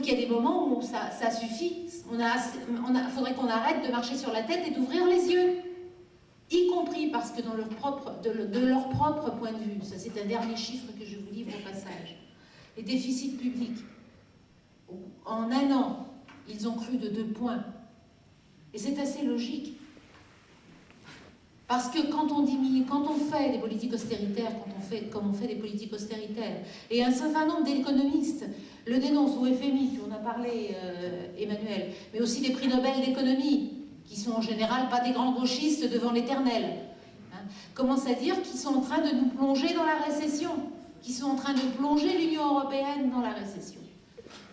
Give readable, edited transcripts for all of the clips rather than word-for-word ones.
qu'il y a des moments où ça suffit. Faudrait qu'on arrête de marcher sur la tête et d'ouvrir les yeux. Y compris parce que de leur propre point de vue, ça c'est un dernier chiffre que je vous livre au passage, les déficits publics, en un an, ils ont cru de 2 points. Et c'est assez logique. Parce que quand on fait des politiques austéritaires, comme on fait des politiques austéritaires, et un certain nombre d'économistes le dénoncent au FMI, puis on a parlé, Emmanuel, mais aussi des prix Nobel d'économie, qui sont en général pas des grands gauchistes devant l'éternel, hein, commencent à dire qu'ils sont en train de nous plonger dans la récession, qu'ils sont en train de plonger l'Union européenne dans la récession.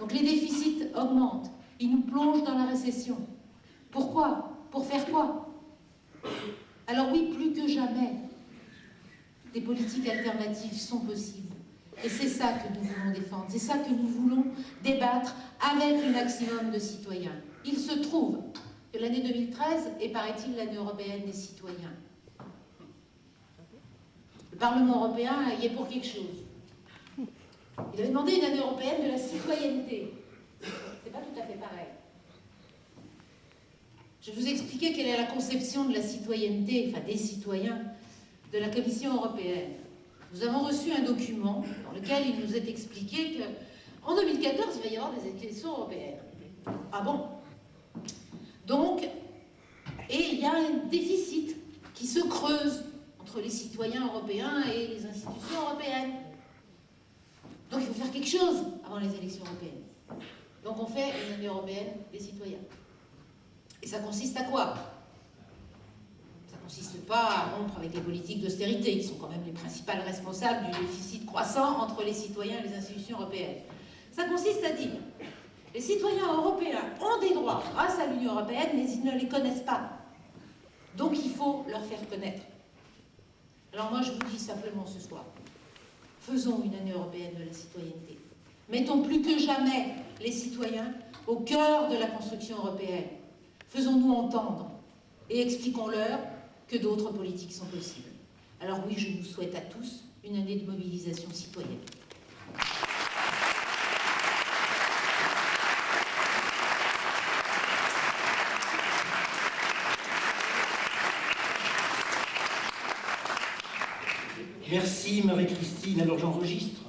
Donc les déficits augmentent, ils nous plongent dans la récession. Pourquoi? Pour faire quoi? Alors oui, plus que jamais, des politiques alternatives sont possibles. Et c'est ça que nous voulons défendre, c'est ça que nous voulons débattre avec le maximum de citoyens. Il se trouve que l'année 2013 est, paraît-il, l'année européenne des citoyens. Le Parlement européen y est pour quelque chose. Il avait demandé une année européenne de la citoyenneté. C'est pas tout à fait pareil. Je vais vous expliquer quelle est la conception de la citoyenneté, enfin des citoyens, de la Commission européenne. Nous avons reçu un document dans lequel il nous est expliqué qu'en 2014, il va y avoir des élections européennes. Ah bon? Donc, et il y a un déficit qui se creuse entre les citoyens européens et les institutions européennes. Donc il faut faire quelque chose avant les élections européennes. Donc on fait une année européenne des citoyens. Et ça consiste à quoi? Ça ne consiste pas à rompre avec les politiques d'austérité, qui sont quand même les principales responsables du déficit croissant entre les citoyens et les institutions européennes. Ça consiste à dire, les citoyens européens ont des droits grâce à l'Union européenne, mais ils ne les connaissent pas. Donc il faut leur faire connaître. Alors moi je vous dis simplement ce soir, faisons une année européenne de la citoyenneté. Mettons plus que jamais les citoyens au cœur de la construction européenne. Faisons-nous entendre et expliquons-leur que d'autres politiques sont possibles. Alors oui, je nous souhaite à tous une année de mobilisation citoyenne. Merci Marie-Christine. Alors j'enregistre.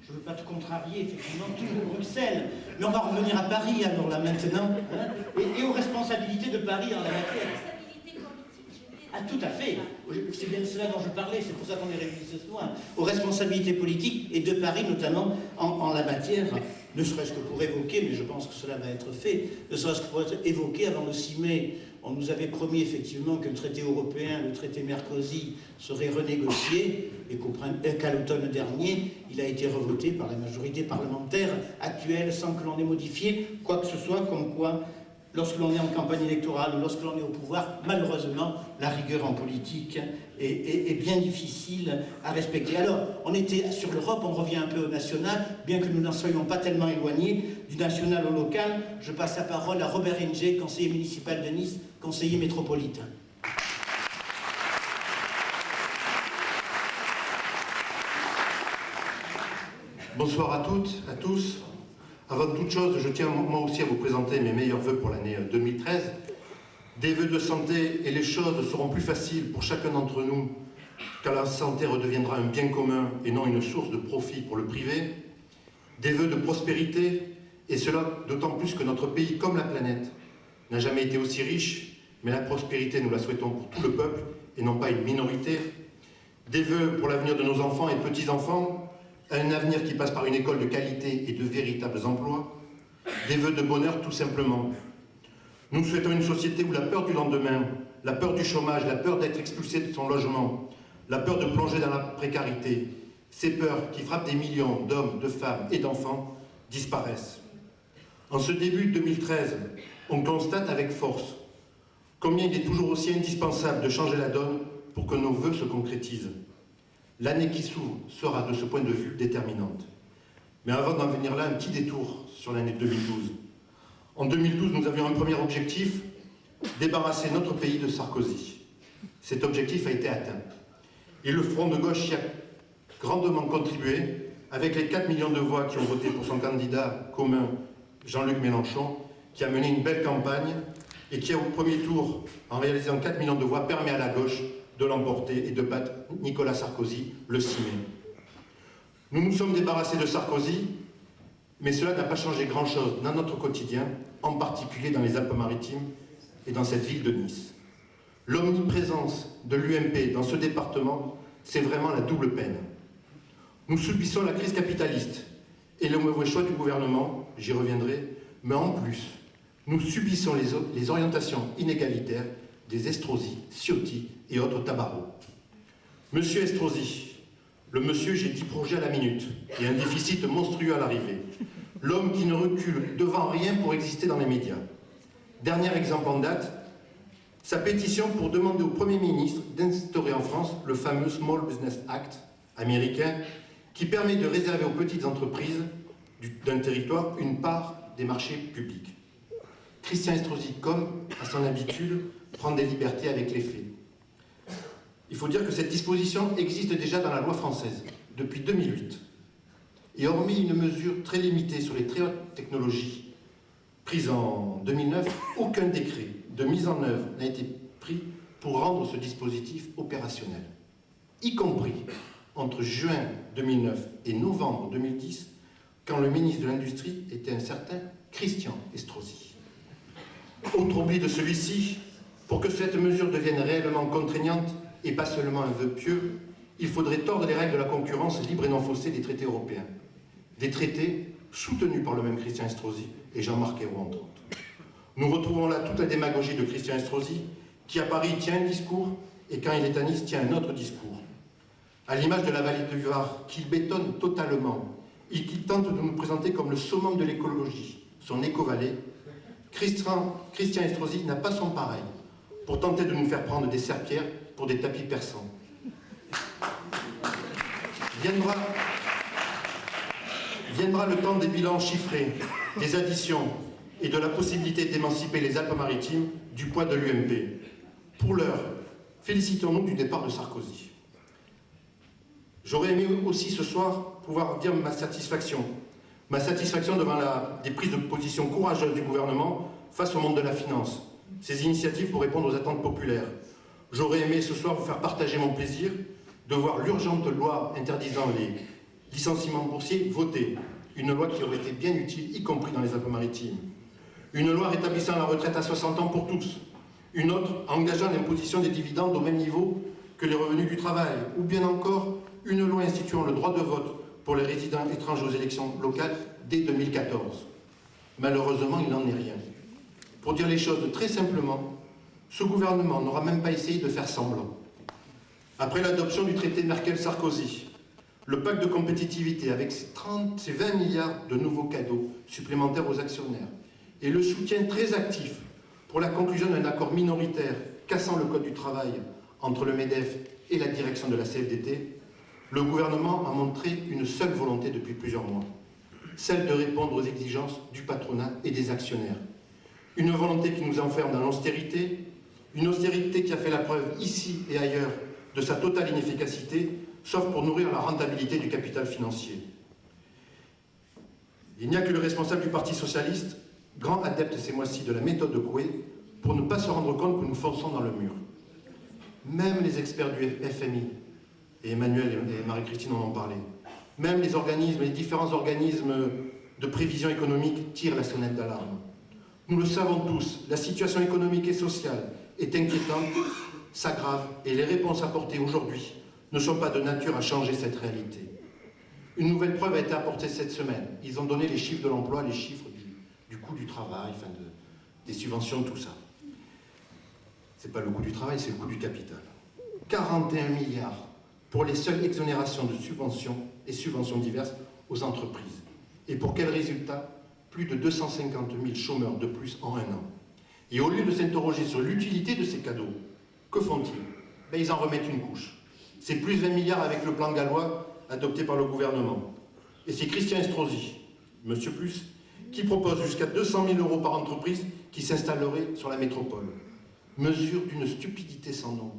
Je ne veux pas te contrarier, effectivement, toujours Bruxelles. Mais on va revenir à Paris, alors là, maintenant. Hein, et aux responsabilités de Paris en la matière. Responsabilité politique. Ah, tout à fait. C'est bien de cela dont je parlais, c'est pour ça qu'on est réunis ce soir. Aux responsabilités politiques, et de Paris notamment, en la matière, ne serait-ce que pour évoquer, mais je pense que cela va être fait, ne serait-ce que pour être évoqué avant le 6 mai. On nous avait promis effectivement que le traité européen, le traité Mercosur, serait renégocié et qu'à l'automne dernier, il a été revoté par la majorité parlementaire actuelle sans que l'on ait modifié quoi que ce soit, comme quoi, lorsque l'on est en campagne électorale ou lorsque l'on est au pouvoir, malheureusement, la rigueur en politique est bien difficile à respecter. Alors, on était sur l'Europe, on revient un peu au national, bien que nous n'en soyons pas tellement éloignés, du national au local. Je passe la parole à Robert Ringer, conseiller municipal de Nice, conseiller métropolitain. Bonsoir à toutes, à tous. Avant toute chose, je tiens moi aussi à vous présenter mes meilleurs vœux pour l'année 2013. Des vœux de santé, et les choses seront plus faciles pour chacun d'entre nous quand la santé redeviendra un bien commun et non une source de profit pour le privé. Des vœux de prospérité, et cela d'autant plus que notre pays, comme la planète, n'a jamais été aussi riche, mais la prospérité, nous la souhaitons pour tout le peuple et non pas une minorité. Des vœux pour l'avenir de nos enfants et petits-enfants, un avenir qui passe par une école de qualité et de véritables emplois. Des vœux de bonheur tout simplement. Nous souhaitons une société où la peur du lendemain, la peur du chômage, la peur d'être expulsé de son logement, la peur de plonger dans la précarité, ces peurs qui frappent des millions d'hommes, de femmes et d'enfants disparaissent. En ce début de 2013, on constate avec force combien il est toujours aussi indispensable de changer la donne pour que nos vœux se concrétisent. L'année qui s'ouvre sera de ce point de vue déterminante. Mais avant d'en venir là, un petit détour sur l'année 2012. En 2012, nous avions un premier objectif, débarrasser notre pays de Sarkozy. Cet objectif a été atteint. Et le Front de gauche y a grandement contribué, avec les 4 millions de voix qui ont voté pour son candidat commun Jean-Luc Mélenchon, qui a mené une belle campagne et qui, au premier tour, en réalisant 4 millions de voix, permet à la gauche de l'emporter et de battre Nicolas Sarkozy le 6 mai. Nous nous sommes débarrassés de Sarkozy, mais cela n'a pas changé grand-chose dans notre quotidien, en particulier dans les Alpes-Maritimes et dans cette ville de Nice. L'omniprésence de l'UMP dans ce département, c'est vraiment la double peine. Nous subissons la crise capitaliste et le mauvais choix du gouvernement, j'y reviendrai, mais en plus, nous subissons les orientations inégalitaires des Estrosi, Ciotti et autres tabaros. Monsieur Estrosi, le monsieur, j'ai 10 projets à la minute et un déficit monstrueux à l'arrivée. L'homme qui ne recule devant rien pour exister dans les médias. Dernier exemple en date, sa pétition pour demander au Premier ministre d'instaurer en France le fameux Small Business Act américain qui permet de réserver aux petites entreprises d'un territoire une part des marchés publics. Christian Estrosi, comme à son habitude, prend des libertés avec les faits. Il faut dire que cette disposition existe déjà dans la loi française depuis 2008. Et hormis une mesure très limitée sur les très hautes technologies prise en 2009, aucun décret de mise en œuvre n'a été pris pour rendre ce dispositif opérationnel, y compris entre juin 2009 et novembre 2010, quand le ministre de l'Industrie était un certain Christian Estrosi. Autre oubli de celui-ci, pour que cette mesure devienne réellement contraignante et pas seulement un vœu pieux, il faudrait tordre les règles de la concurrence libre et non faussée des traités européens. Des traités soutenus par le même Christian Estrosi et Jean-Marc Ayrault, entre autres. Nous retrouvons là toute la démagogie de Christian Estrosi, qui à Paris tient un discours et quand il est à Nice tient un autre discours. À l'image de la vallée du Var, qu'il bétonne totalement et qui tente de nous présenter comme le summum de l'écologie, son éco-vallée, Christian Estrosi n'a pas son pareil pour tenter de nous faire prendre des serpillères pour des tapis persans. Viendra le temps des bilans chiffrés, des additions et de la possibilité d'émanciper les Alpes-Maritimes du poids de l'UMP. Pour l'heure, félicitons-nous du départ de Sarkozy. J'aurais aimé aussi ce soir pouvoir dire ma satisfaction devant des prises de position courageuses du gouvernement face au monde de la finance, ces initiatives pour répondre aux attentes populaires. J'aurais aimé ce soir vous faire partager mon plaisir de voir l'urgente loi interdisant les licenciements boursiers votée, une loi qui aurait été bien utile, y compris dans les Alpes-Maritimes. Une loi rétablissant la retraite à 60 ans pour tous, une autre engageant l'imposition des dividendes au même niveau que les revenus du travail, ou bien encore une loi instituant le droit de vote pour les résidents étrangers aux élections locales dès 2014. Malheureusement, il n'en est rien. Pour dire les choses très simplement, ce gouvernement n'aura même pas essayé de faire semblant. Après l'adoption du traité Merkel-Sarkozy, le pacte de compétitivité avec ses 20 milliards de nouveaux cadeaux supplémentaires aux actionnaires et le soutien très actif pour la conclusion d'un accord minoritaire cassant le code du travail entre le MEDEF et la direction de la CFDT, le gouvernement a montré une seule volonté depuis plusieurs mois, celle de répondre aux exigences du patronat et des actionnaires. Une volonté qui nous enferme dans l'austérité, une austérité qui a fait la preuve ici et ailleurs de sa totale inefficacité, sauf pour nourrir la rentabilité du capital financier. Il n'y a que le responsable du Parti socialiste, grand adepte ces mois-ci de la méthode de Coué, pour ne pas se rendre compte que nous fonçons dans le mur. Même les experts du FMI, et Emmanuel et Marie-Christine en ont parlé, même les différents organismes de prévision économique tirent la sonnette d'alarme. Nous le savons tous, la situation économique et sociale est inquiétante, s'aggrave, et les réponses apportées aujourd'hui ne sont pas de nature à changer cette réalité. Une nouvelle preuve a été apportée cette semaine. Ils ont donné les chiffres de l'emploi, les chiffres du coût du travail, des subventions, tout ça. C'est pas le coût du travail, c'est le coût du capital. 41 milliards pour les seules exonérations de subventions et subventions diverses aux entreprises. Et pour quel résultat? Plus de 250 000 chômeurs de plus en un an. Et au lieu de s'interroger sur l'utilité de ces cadeaux, que font-ils? Ils en remettent une couche. C'est plus 20 milliards avec le plan gallois adopté par le gouvernement. Et c'est Christian Estrosi, Monsieur Plus, qui propose jusqu'à 200 000 € par entreprise qui s'installerait sur la métropole. Mesure d'une stupidité sans nom,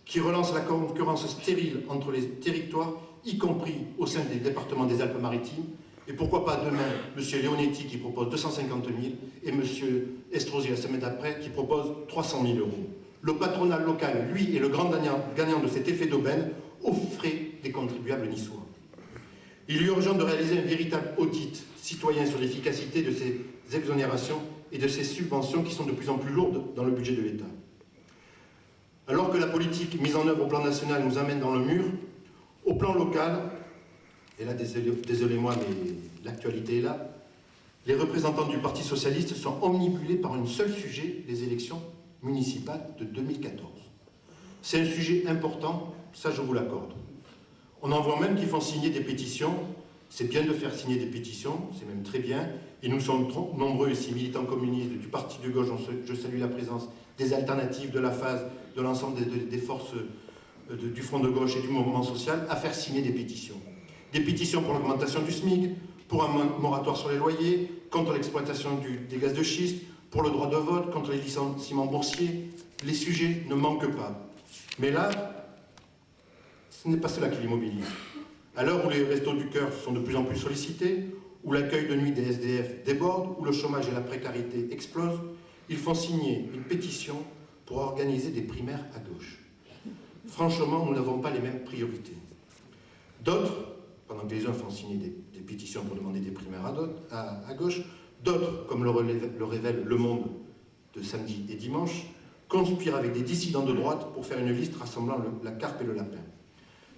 qui relance la concurrence stérile entre les territoires, y compris au sein des départements des Alpes-Maritimes, Et pourquoi pas demain, M. Leonetti qui propose 250 000 et M. Estrosi la semaine d'après qui propose 300 000 euros. Le patronat local, lui, est le grand gagnant de cet effet d'aubaine aux frais des contribuables niçois. Il est urgent de réaliser un véritable audit citoyen sur l'efficacité de ces exonérations et de ces subventions qui sont de plus en plus lourdes dans le budget de l'État. Alors que la politique mise en œuvre au plan national nous amène dans le mur, au plan local, et là, désolez-moi, mais l'actualité est là, les représentants du Parti socialiste sont omnibulés par un seul sujet, les élections municipales de 2014. C'est un sujet important, ça je vous l'accorde. On en voit même qui font signer des pétitions. C'est bien de faire signer des pétitions, c'est même très bien. Et nous sommes nombreux ici, militants communistes, du Parti de gauche, je salue la présence des alternatives, de la phase, de l'ensemble des forces du Front de gauche et du mouvement social, à faire signer des pétitions. Des pétitions pour l'augmentation du SMIC, pour un moratoire sur les loyers, contre l'exploitation des gaz de schiste, pour le droit de vote, contre les licenciements boursiers. Les sujets ne manquent pas. Mais là, ce n'est pas cela qui les mobilise. À l'heure où les restos du cœur sont de plus en plus sollicités, où l'accueil de nuit des SDF déborde, où le chômage et la précarité explosent, ils font signer une pétition pour organiser des primaires à gauche. Franchement, nous n'avons pas les mêmes priorités. D'autres, pendant que les uns font signer des pétitions pour demander des primaires à gauche, d'autres, comme le révèle Le Monde de samedi et dimanche, conspirent avec des dissidents de droite pour faire une liste rassemblant la carpe et le lapin.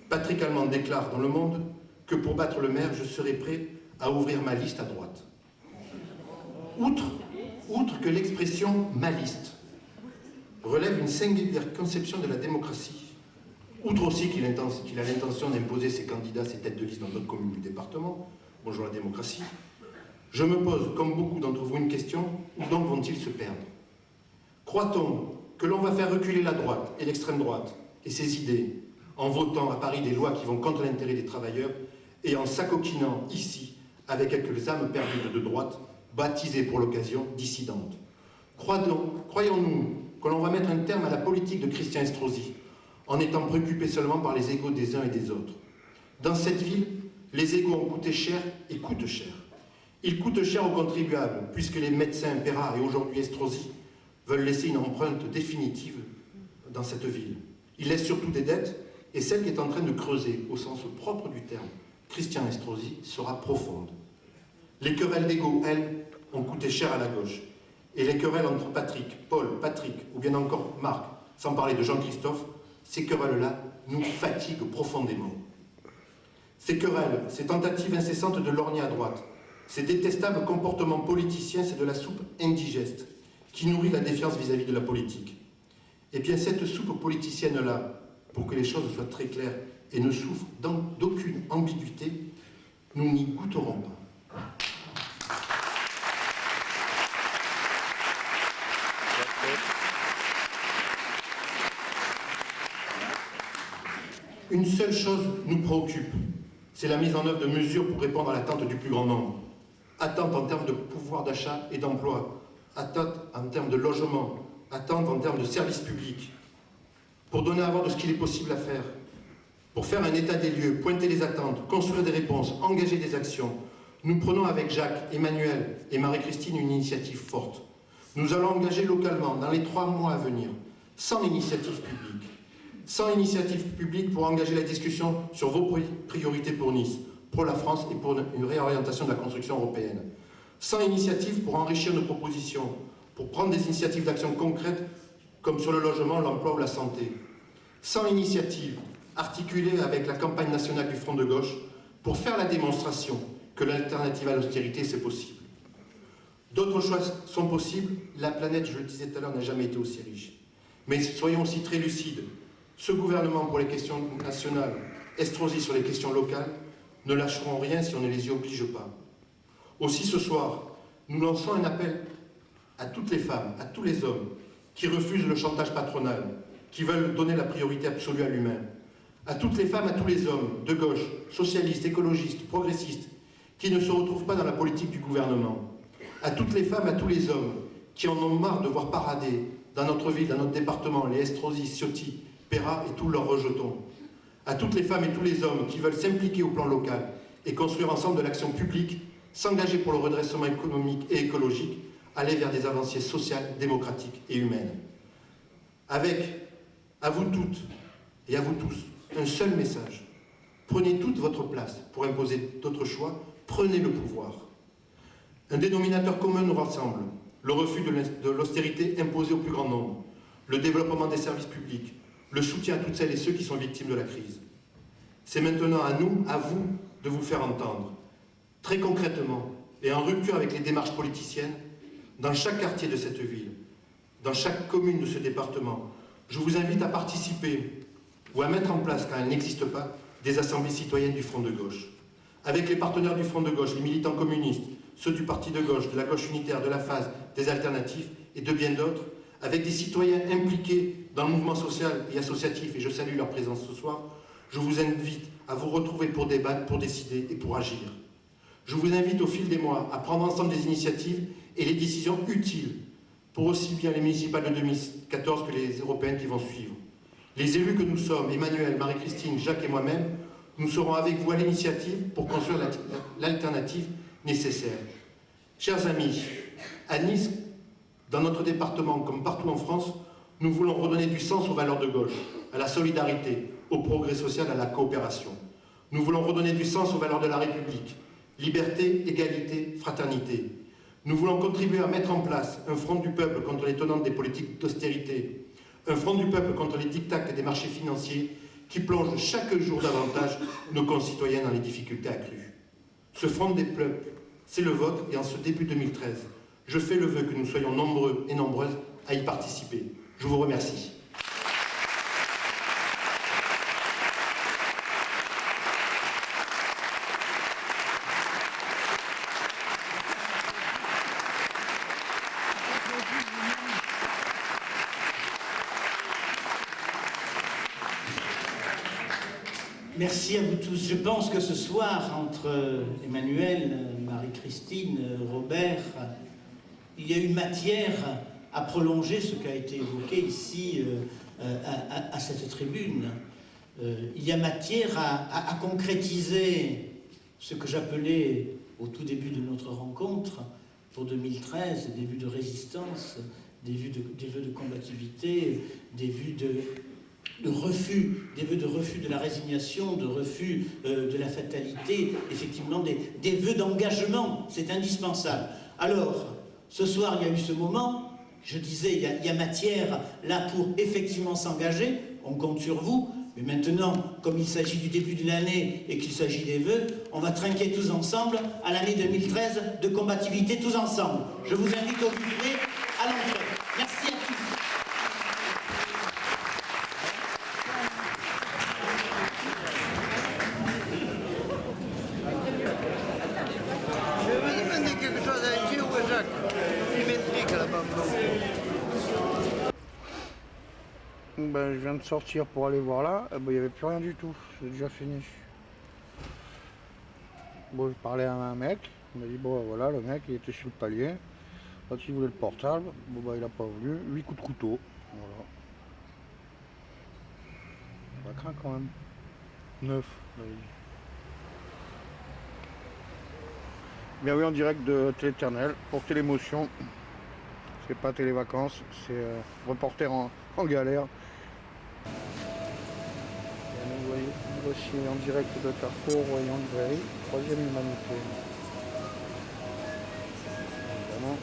Patrick Allemand déclare dans Le Monde que pour battre le maire, je serai prêt à ouvrir ma liste à droite. Outre que l'expression « ma liste » relève une singulière conception de la démocratie, outre aussi qu'il a l'intention d'imposer ses candidats, ses têtes de liste dans d'autres communes du département, bonjour la démocratie, je me pose, comme beaucoup d'entre vous, une question, où donc vont-ils se perdre? Croit-on que l'on va faire reculer la droite et l'extrême droite et ses idées en votant à Paris des lois qui vont contre l'intérêt des travailleurs et en s'acoquinant ici avec quelques âmes perdues de droite, baptisées pour l'occasion dissidentes? Croyons-nous que l'on va mettre un terme à la politique de Christian Estrosi en étant préoccupé seulement par les égos des uns et des autres? Dans cette ville, les égos ont coûté cher et coûtent cher. Ils coûtent cher aux contribuables, puisque les médecins Perra et aujourd'hui Estrosi veulent laisser une empreinte définitive dans cette ville. Ils laissent surtout des dettes, et celle qui est en train de creuser, au sens propre du terme, Christian Estrosi, sera profonde. Les querelles d'ego, elles, ont coûté cher à la gauche. Et les querelles entre Patrick, ou bien encore Marc, sans parler de Jean-Christophe, ces querelles-là nous fatiguent profondément. Ces querelles, ces tentatives incessantes de lorgner à droite, ces détestables comportements politiciens, c'est de la soupe indigeste qui nourrit la défiance vis-à-vis de la politique. Et bien cette soupe politicienne-là, pour que les choses soient très claires et ne souffrent d'aucune ambiguïté, nous n'y goûterons pas. Une seule chose nous préoccupe, c'est la mise en œuvre de mesures pour répondre à l'attente du plus grand nombre. Attente en termes de pouvoir d'achat et d'emploi, attente en termes de logement, attente en termes de services publics, pour donner à voir de ce qu'il est possible à faire, pour faire un état des lieux, pointer les attentes, construire des réponses, engager des actions. Nous prenons avec Jacques, Emmanuel et Marie-Christine une initiative forte. Nous allons engager localement, dans les 3 mois à venir, 100 initiatives publiques. 100 initiatives publiques pour engager la discussion sur vos priorités pour Nice, pour la France et pour une réorientation de la construction européenne. 100 initiatives pour enrichir nos propositions, pour prendre des initiatives d'action concrètes comme sur le logement, l'emploi ou la santé. 100 initiatives articulées avec la campagne nationale du Front de gauche pour faire la démonstration que l'alternative à l'austérité, c'est possible. D'autres choix sont possibles. La planète, je le disais tout à l'heure, n'a jamais été aussi riche. Mais soyons aussi très lucides. Ce gouvernement pour les questions nationales, Estrosi sur les questions locales, ne lâcheront rien si on ne les y oblige pas. Aussi ce soir, nous lançons un appel à toutes les femmes, à tous les hommes qui refusent le chantage patronal, qui veulent donner la priorité absolue à l'humain. À toutes les femmes, à tous les hommes, de gauche, socialistes, écologistes, progressistes, qui ne se retrouvent pas dans la politique du gouvernement. À toutes les femmes, à tous les hommes qui en ont marre de voir parader dans notre ville, dans notre département, les Estrosi, Ciotti, Perra et tous leurs rejetons. À toutes les femmes et tous les hommes qui veulent s'impliquer au plan local, et construire ensemble de l'action publique, s'engager pour le redressement économique et écologique, aller vers des avancées sociales, démocratiques et humaines. Avec, à vous toutes et à vous tous, un seul message. Prenez toute votre place pour imposer d'autres choix, prenez le pouvoir. Un dénominateur commun nous rassemble, le refus de l'austérité imposée au plus grand nombre, le développement des services publics, le soutien à toutes celles et ceux qui sont victimes de la crise. C'est maintenant à nous, à vous, de vous faire entendre. Très concrètement, et en rupture avec les démarches politiciennes, dans chaque quartier de cette ville, dans chaque commune de ce département, je vous invite à participer ou à mettre en place, quand elles n'existent pas, des assemblées citoyennes du Front de gauche. Avec les partenaires du Front de gauche, les militants communistes, ceux du Parti de gauche, de la gauche unitaire, de la phase, des alternatives et de bien d'autres, avec des citoyens impliqués dans le mouvement social et associatif, et je salue leur présence ce soir, je vous invite à vous retrouver pour débattre, pour décider et pour agir. Je vous invite au fil des mois à prendre ensemble des initiatives et les décisions utiles pour aussi bien les municipales de 2014 que les européennes qui vont suivre. Les élus que nous sommes, Emmanuel, Marie-Christine, Jacques et moi-même, nous serons avec vous à l'initiative pour construire l'alternative nécessaire. Chers amis, à Nice, dans notre département comme partout en France, nous voulons redonner du sens aux valeurs de gauche, à la solidarité, au progrès social, à la coopération. Nous voulons redonner du sens aux valeurs de la République, liberté, égalité, fraternité. Nous voulons contribuer à mettre en place un front du peuple contre les tenants des politiques d'austérité, un front du peuple contre les diktats des marchés financiers qui plongent chaque jour davantage nos concitoyens dans les difficultés accrues. Ce front des peuples, c'est le vôtre, et en ce début 2013, je fais le vœu que nous soyons nombreux et nombreuses à y participer. Je vous remercie. Merci à vous tous. Je pense que ce soir, entre Emmanuel, Marie-Christine, Robert, il y a eu matière à prolonger ce qui a été évoqué ici à cette tribune. Il y a matière à concrétiser ce que j'appelais au tout début de notre rencontre pour 2013, des vues de résistance, des vœux de combativité, des vœux de refus, des vœux de refus de la résignation, de refus de la fatalité, effectivement des vœux d'engagement, c'est indispensable. Alors, ce soir, il y a eu ce moment, je disais, il y a matière là pour effectivement s'engager, on compte sur vous, mais maintenant, comme il s'agit du début de l'année et qu'il s'agit des vœux, on va trinquer tous ensemble à l'année 2013 de combativité tous ensemble. Je vous invite au jubilé à l'entrée. Merci à tous. Ben, je viens de sortir pour aller voir là, il n'y avait plus rien du tout, c'est déjà fini. Bon, je parlais à un mec, il m'a dit bon voilà, le mec il était sur le palier, quand il voulait le portable, bon bah il n'a pas voulu, 8 coups de couteau, voilà. Ça craint quand même. 9, bien oui, en direct de Téléternel, pour Télémotion. C'est pas Télévacances, c'est reporter en galère. Et nous voici en direct de Carrefour, Royan Librairie, 3e Humanité. Évidemment.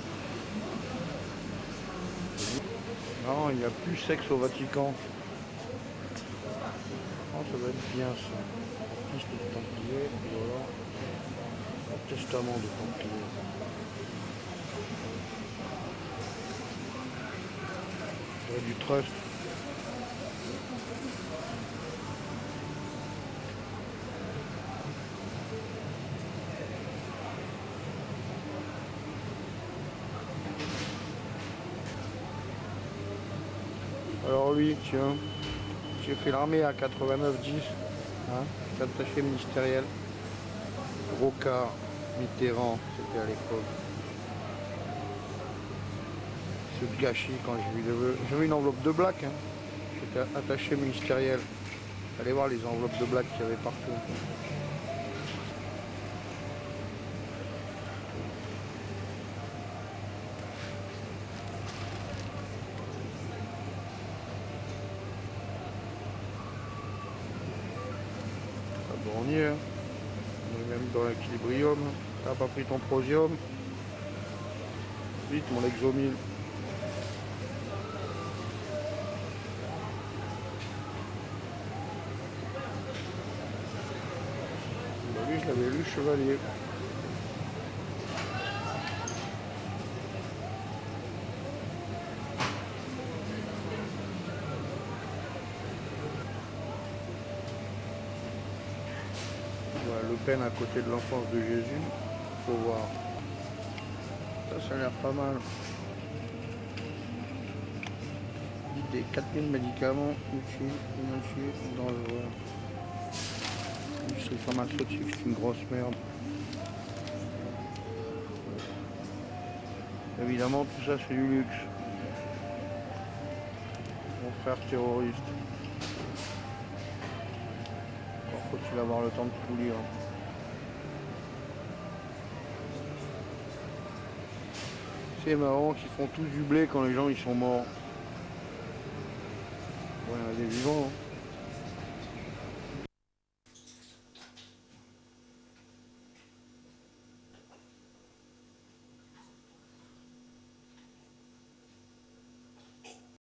Non, il n'y a plus sexe au Vatican. Oh, ça va être bien ça. Piste de Templier, voilà. Un testament de Templier. Du trust. Alors lui, tiens, j'ai fait l'armée à 89-10, hein, attaché ministériel. Rocard, Mitterrand, c'était à l'époque. Ce gâchis quand j'ai vu une enveloppe de black, hein. J'étais attaché ministériel. Allez voir les enveloppes de black qu'il y avait partout. On y est. Hein. On est même dans l'équilibrium. T'as pas pris ton prosium. Vite mon Lexomil. Bah lui je l'avais lu chevalier. Voilà, Le Pen à côté de l'enfance de Jésus. Faut voir. Ça a l'air pas mal. Des 4000 médicaments utiles, inutiles, dangereux. L'industrie pharmaceutique, c'est une grosse merde. Évidemment, tout ça, c'est du luxe. Mon frère terroriste. Encore faut-il avoir le temps de tout lire. C'est marrant qu'ils font tous du blé quand les gens ils sont morts. Ouais, il y en a des vivants. Hein.